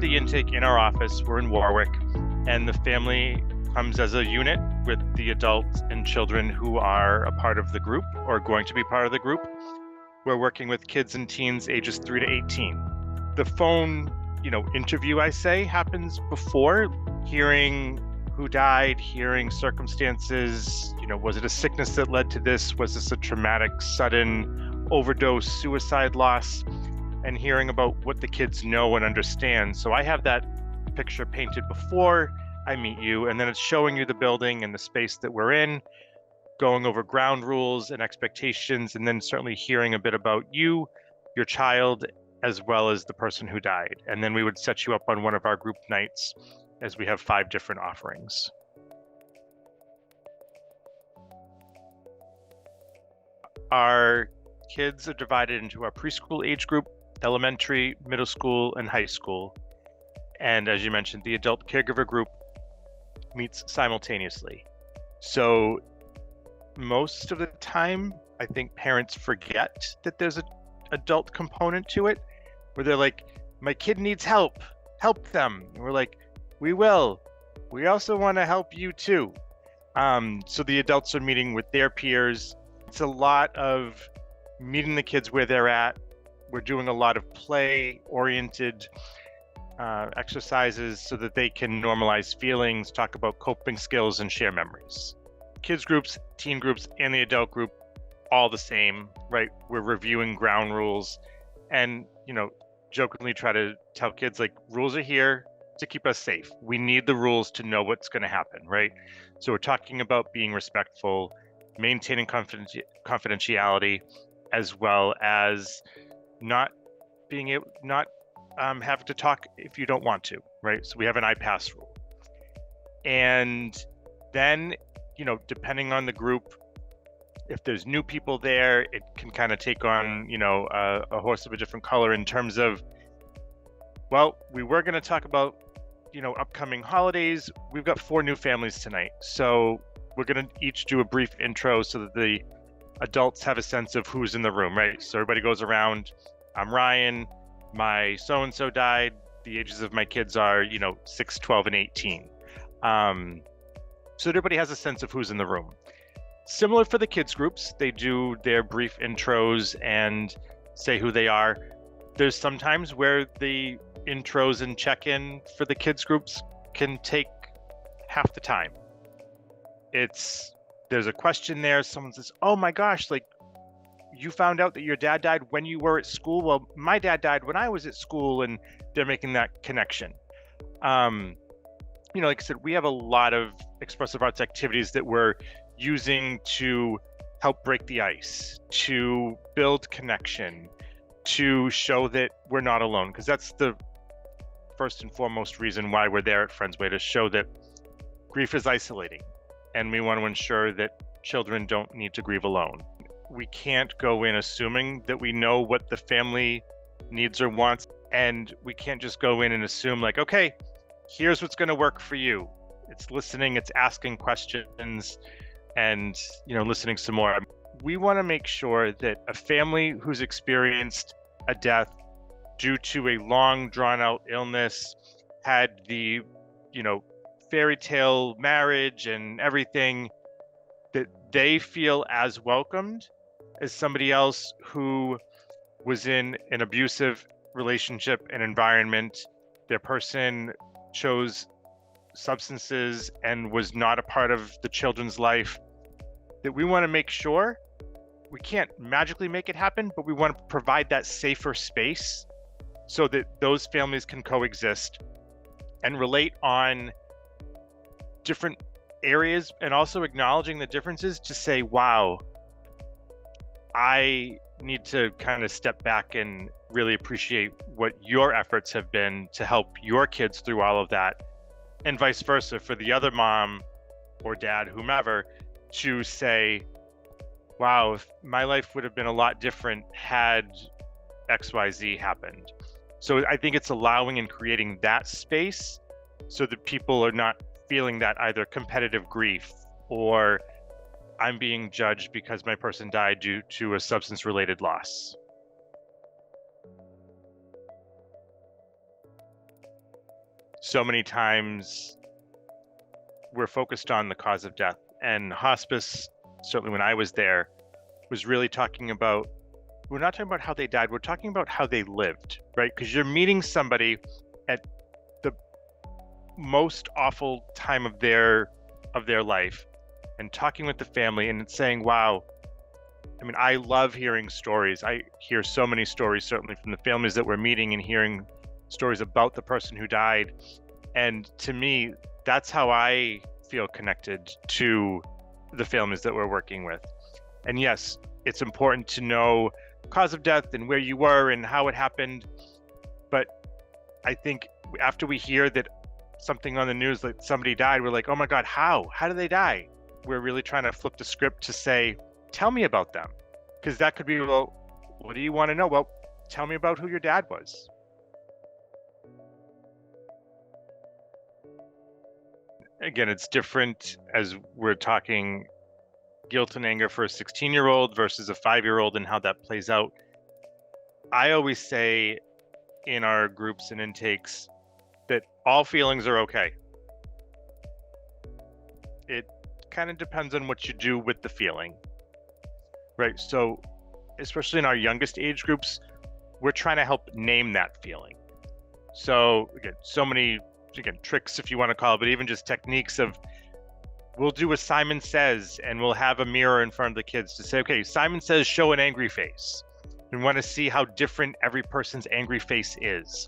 the intake in our office. We're in Warwick, and the family comes as a unit with the adults and children who are a part of the group or going to be part of the group. We're working with kids and teens ages 3 to 18. The phone, interview, I say, happens before hearing who died, hearing circumstances. Was it a sickness that led to this? Was this a traumatic, sudden overdose, suicide, loss? And hearing about what the kids know and understand. So I have that picture painted before I meet you, and then it's showing you the building and the space that we're in, going over ground rules and expectations, and then certainly hearing a bit about you, your child, as well as the person who died. And then we would set you up on one of our group nights, as we have 5 different offerings. Our kids are divided into our preschool age group, elementary, middle school, and high school. And as you mentioned, the adult caregiver group meets simultaneously. So most of the time, I think parents forget that there's an adult component to it, where they're like, my kid needs help them. And we're like, we will. We also want to help you too. So the adults are meeting with their peers. It's a lot of meeting the kids where they're at. We're doing a lot of play-oriented exercises so that they can normalize feelings, talk about coping skills, and share memories. Kids groups, teen groups, and the adult group, all the same, right? We're reviewing ground rules and, jokingly try to tell kids, like, rules are here to keep us safe. We need the rules to know what's going to happen, right? So we're talking about being respectful, maintaining confidentiality, as well as not having to talk if you don't want to, right? So we have an I pass rule. And then, depending on the group, if there's new people there, it can kind of take on, a horse of a different color in terms of, well, we were going to talk about, upcoming holidays. We've got 4 new families tonight. So we're going to each do a brief intro so that the adults have a sense of who's in the room, right? So everybody goes around. I'm Ryan. My so-and-so died. The ages of my kids are, 6, 12, and 18. So everybody has a sense of who's in the room. Similar for the kids groups, they do their brief intros and say who they are. There's sometimes where the intros and check-in for the kids groups can take half the time. There's a question there. Someone says, oh my gosh, like, you found out that your dad died when you were at school. Well, my dad died when I was at school, and they're making that connection. Like I said, we have a lot of expressive arts activities that we're using to help break the ice, to build connection, to show that we're not alone, because that's the first and foremost reason why we're there at Friends Way, to show that grief is isolating, and we want to ensure that children don't need to grieve alone. We can't go in assuming that we know what the family needs or wants, and we can't just go in and assume, like, okay, here's what's going to work for you. It's listening, it's asking questions, and listening some more. We want to make sure that a family who's experienced a death due to a long drawn out illness, had the fairy tale marriage and everything, that they feel as welcomed as somebody else who was in an abusive relationship and environment. Their person chose substances and was not a part of the children's life. That we want to make sure, we can't magically make it happen, but we want to provide that safer space so that those families can coexist and relate on different areas, and also acknowledging the differences to say, wow, I need to kind of step back and really appreciate what your efforts have been to help your kids through all of that, and vice versa for the other mom or dad, whomever, to say, wow, if my life would have been a lot different had XYZ happened. So I think it's allowing and creating that space so that people are not feeling that either competitive grief or I'm being judged because my person died due to a substance-related loss. so many times we're focused on the cause of death, and hospice, certainly when I was there, was really talking about, we're not talking about how they died, we're talking about how they lived, right? Because you're meeting somebody at the most awful time of their life and talking with the family and saying, wow, I mean, I love hearing stories. I hear so many stories, certainly from the families that we're meeting, and hearing stories about the person who died. And to me, that's how I feel connected to the families that we're working with. And yes, it's important to know cause of death and where you were and how it happened. But I think after we hear that something on the news, like somebody died, we're like, oh my God, how did they die? We're really trying to flip the script to say, tell me about them. Because that could be, well, what do you want to know? Well, tell me about who your dad was. Again, it's different as we're talking guilt and anger for a 16-year-old versus a 5-year-old and how that plays out. I always say in our groups and intakes that all feelings are okay. It kind of depends on what you do with the feeling, right? So especially in our youngest age groups, we're trying to help name that feeling. So again, so many tricks, if you want to call it, but even just techniques of, we'll do a Simon Says, and we'll have a mirror in front of the kids to say, okay, Simon Says, show an angry face. We want to see how different every person's angry face is.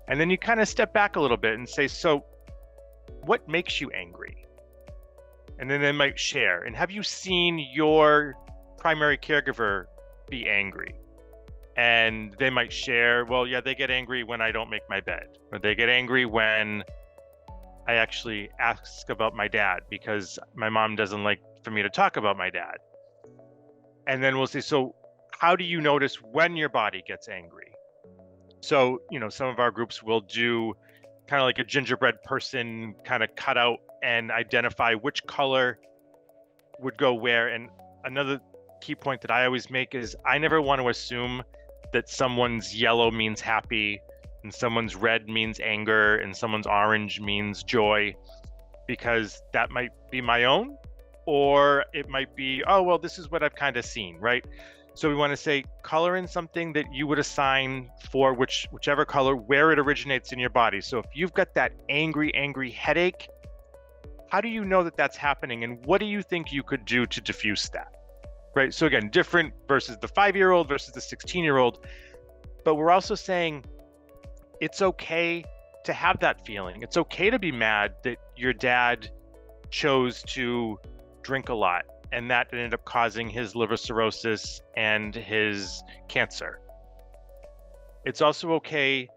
And then you kind of step back a little bit and say, so what makes you angry? And then they might share. And have you seen your primary caregiver be angry? And they might share, well, yeah, they get angry when I don't make my bed, or they get angry when I actually ask about my dad because my mom doesn't like for me to talk about my dad. And then we'll say, so how do you notice when your body gets angry? So, some of our groups will do kind of like a gingerbread person kind of cut out and identify which color would go where. And another key point that I always make is I never want to assume that someone's yellow means happy and someone's red means anger and someone's orange means joy, because that might be my own, or it might be, oh, well, this is what I've kind of seen, right? So we want to say, color in something that you would assign for whichever color, where it originates in your body. So if you've got that angry headache, how do you know that that's happening? And what do you think you could do to diffuse that? Right? So again, different versus the 5-year-old versus the 16-year-old. But we're also saying it's okay to have that feeling. It's okay to be mad that your dad chose to drink a lot and that ended up causing his liver cirrhosis and his cancer. It's also okay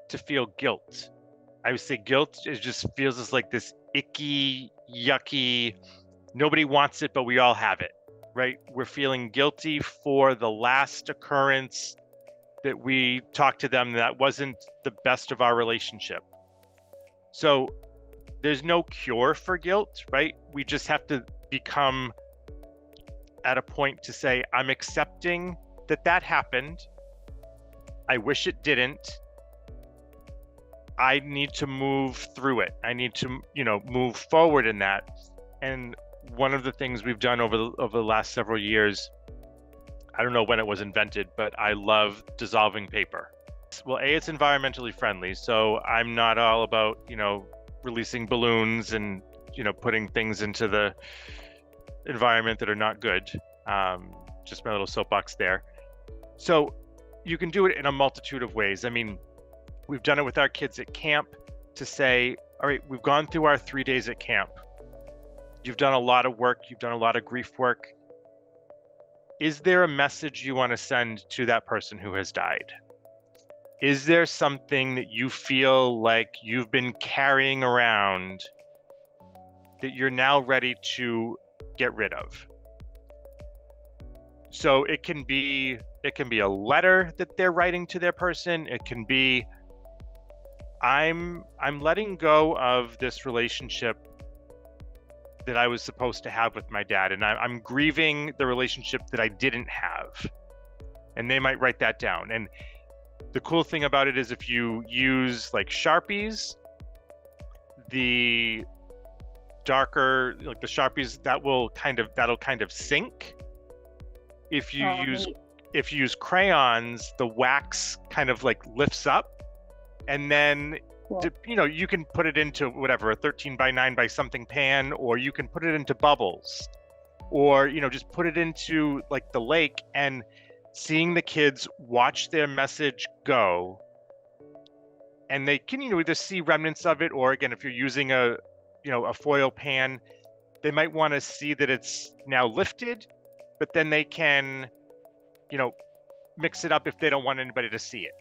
to feel guilt. I would say guilt just feels as like this icky, yucky, nobody wants it, but we all have it, right? We're feeling guilty for the last occurrence that we talked to them that wasn't the best of our relationship. So there's no cure for guilt, right? We just have to become at a point to say, I'm accepting that happened. I wish it didn't. I need to move through it. I need to, move forward in that. And one of the things we've done over the last several years, I don't know when it was invented, but I love dissolving paper. Well, it's environmentally friendly, so I'm not all about, releasing balloons and, putting things into the environment that are not good. Just my little soapbox there. So you can do it in a multitude of ways. I mean, we've done it with our kids at camp to say, all right, we've gone through our 3 days at camp. You've done a lot of work. You've done a lot of grief work. Is there a message you want to send to that person who has died? Is there something that you feel like you've been carrying around that you're now ready to get rid of? So it can be a letter that they're writing to their person. It can be, I'm letting go of this relationship that I was supposed to have with my dad, and I'm grieving the relationship that I didn't have. And they might write that down. And the cool thing about it is if you use like Sharpies The darker, like the Sharpies, that'll kind of sink. If you use crayons, the wax kind of like lifts up, and then you can put it into whatever, a 13 by 9 by something pan, or you can put it into bubbles, or just put it into like the lake, and seeing the kids watch their message go, and they can either see remnants of it, or again, if you're using a foil pan, they might want to see that it's now lifted, but then they can mix it up if they don't want anybody to see it.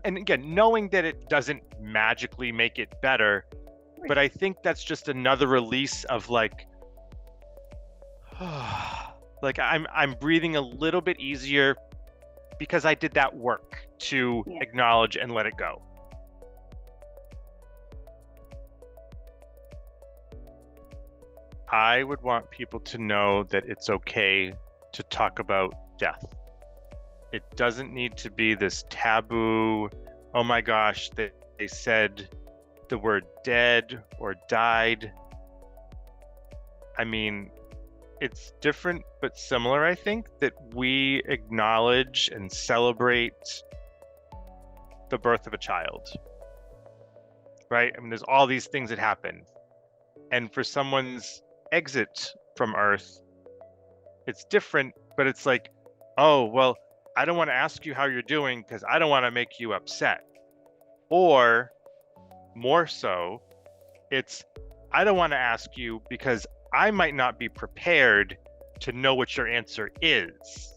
And again, knowing that it doesn't magically make it better, but I think that's just another release of like I'm breathing a little bit easier because I did that work to acknowledge and let it go. I would want people to know that it's okay to talk about death. It doesn't need to be this taboo, oh my gosh, they said the word dead or died. I mean, it's different but similar, I think, that we acknowledge and celebrate the birth of a child, right? I mean, there's all these things that happen. And for someone's exit from Earth, it's different, but it's like, oh, well, I don't want to ask you how you're doing because I don't want to make you upset. Or more so, it's, I don't want to ask you because I might not be prepared to know what your answer is.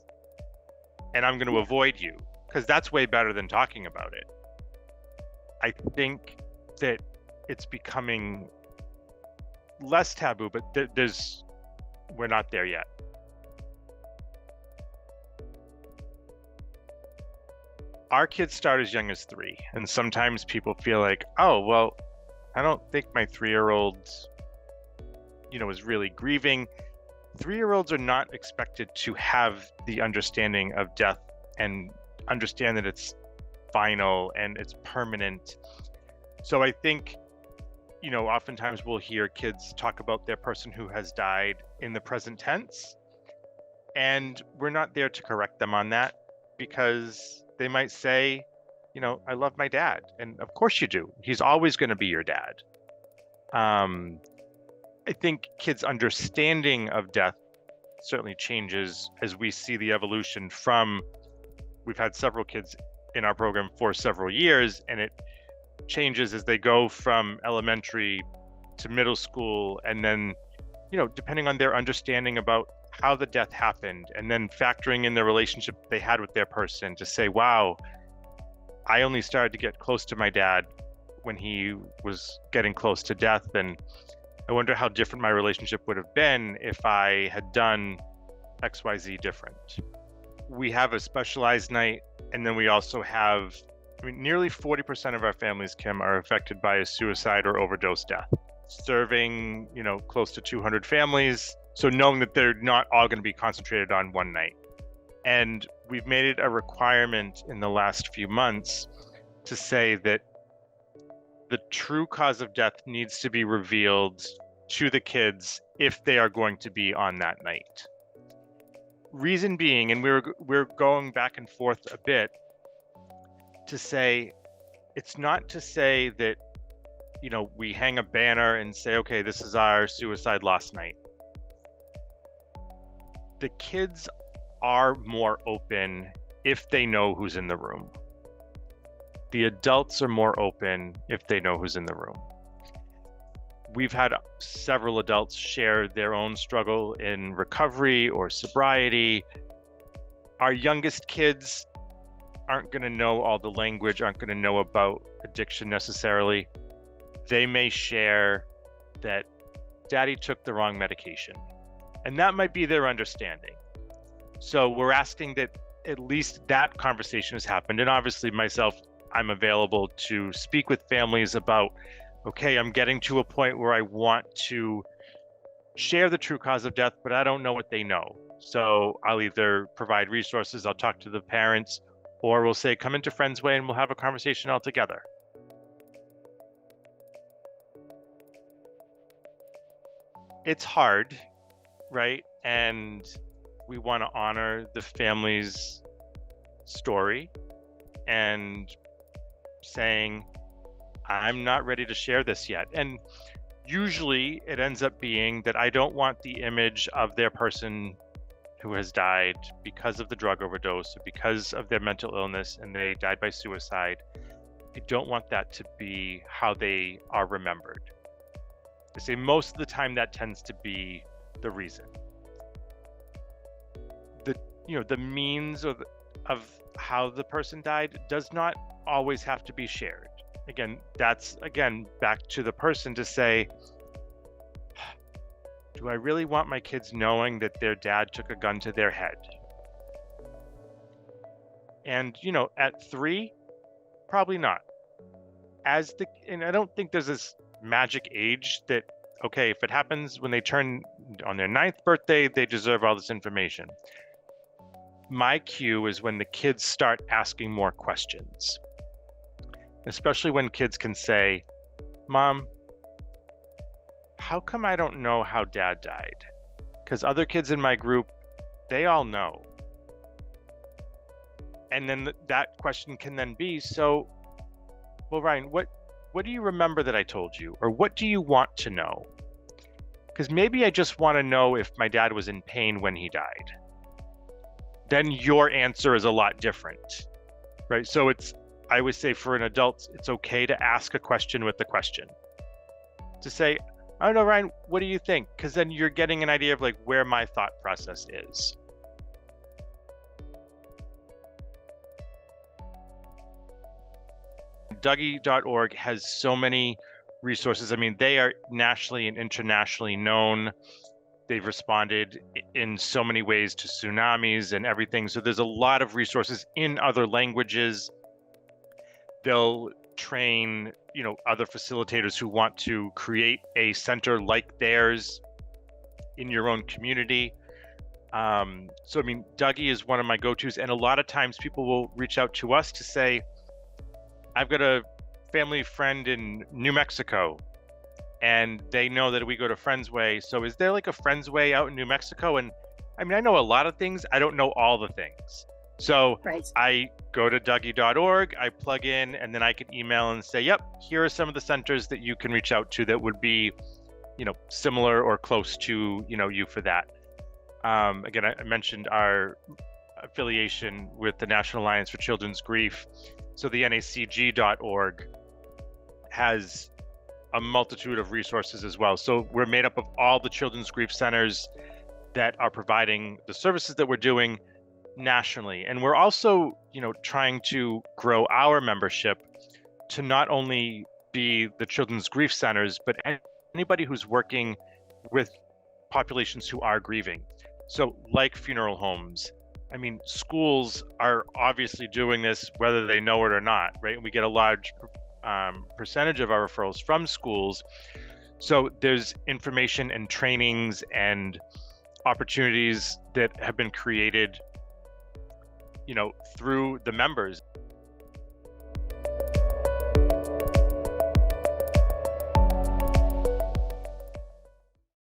And I'm going to avoid you, because that's way better than talking about it. I think that it's becoming less taboo, but we're not there yet. Our kids start as young as 3, and sometimes people feel like, oh, well, I don't think my 3-year-old, is really grieving. 3-year-olds are not expected to have the understanding of death and understand that it's final and it's permanent. So I think, oftentimes we'll hear kids talk about their person who has died in the present tense, and we're not there to correct them on that, because they might say, I love my dad. And of course you do. He's always going to be your dad. I think kids' understanding of death certainly changes as we see the evolution from, we've had several kids in our program for several years, and it changes as they go from elementary to middle school, and then, depending on their understanding about how the death happened, and then factoring in the relationship they had with their person to say, wow, I only started to get close to my dad when he was getting close to death, and I wonder how different my relationship would have been if I had done XYZ different. We have a specialized night, and then we also have, nearly 40% of our families, Kim, are affected by a suicide or overdose death. Serving, close to 200 families. So knowing that they're not all going to be concentrated on one night. And we've made it a requirement in the last few months to say that the true cause of death needs to be revealed to the kids if they are going to be on that night. Reason being, and we're going back and forth a bit, to say, it's not to say that, we hang a banner and say, okay, this is our suicide loss night. The kids are more open if they know who's in the room. The adults are more open if they know who's in the room. We've had several adults share their own struggle in recovery or sobriety. Our youngest kids aren't going to know all the language, aren't going to know about addiction necessarily. They may share that daddy took the wrong medication, and that might be their understanding. So we're asking that at least that conversation has happened. And obviously myself, I'm available to speak with families about, okay, I'm getting to a point where I want to share the true cause of death, but I don't know what they know. So I'll either provide resources, I'll talk to the parents, or we'll say, come into Friends Way and we'll have a conversation all together. it's hard, right? And we want to honor the family's story and saying, I'm not ready to share this yet. And usually it ends up being that I don't want the image of their person who has died because of the drug overdose or because of their mental illness and they died by suicide. I don't want that to be how they are remembered. I say most of the time that tends to be the reason. The means of how the person died does not always have to be shared. Again, that's back to the person to say, do I really want my kids knowing that their dad took a gun to their head? And at 3, probably not. And I don't think there's this magic age that, okay, if it happens when they turn on their 9th birthday, they deserve all this information. My cue is when the kids start asking more questions, especially when kids can say, Mom, how come I don't know how Dad died? Because other kids in my group, they all know. And then that question can then be, so, well, Ryan, what do you remember that I told you? Or what do you want to know? Because maybe I just want to know if my dad was in pain when he died. Then your answer is a lot different, right? So I would say for an adult, it's okay to ask a question with the question. To say, I don't know, Ryan, what do you think? Because then you're getting an idea of like where my thought process is. Dougy.org has so many resources. I mean, they are nationally and internationally known. They've responded in so many ways to tsunamis and everything. So there's a lot of resources in other languages. They'll train, other facilitators who want to create a center like theirs in your own community. So, I mean, Dougy is one of my go-tos. And a lot of times people will reach out to us to say, I've got a family friend in New Mexico, and they know that we go to Friends Way. So is there like a Friends Way out in New Mexico? And I mean, I know a lot of things. I don't know all the things. So right. I go to Dougy.org, I plug in, and then I can email and say, yep, here are some of the centers that you can reach out to that would be, similar or close to, you for that. Again, I mentioned our affiliation with the National Alliance for Children's Grief. So the NACG.org has a multitude of resources as well. So we're made up of all the children's grief centers that are providing the services that we're doing nationally. And we're also, trying to grow our membership to not only be the children's grief centers, but anybody who's working with populations who are grieving. So like funeral homes. I mean, schools are obviously doing this whether they know it or not, right? We get a large percentage of our referrals from schools. So there's information and trainings and opportunities that have been created, through the members.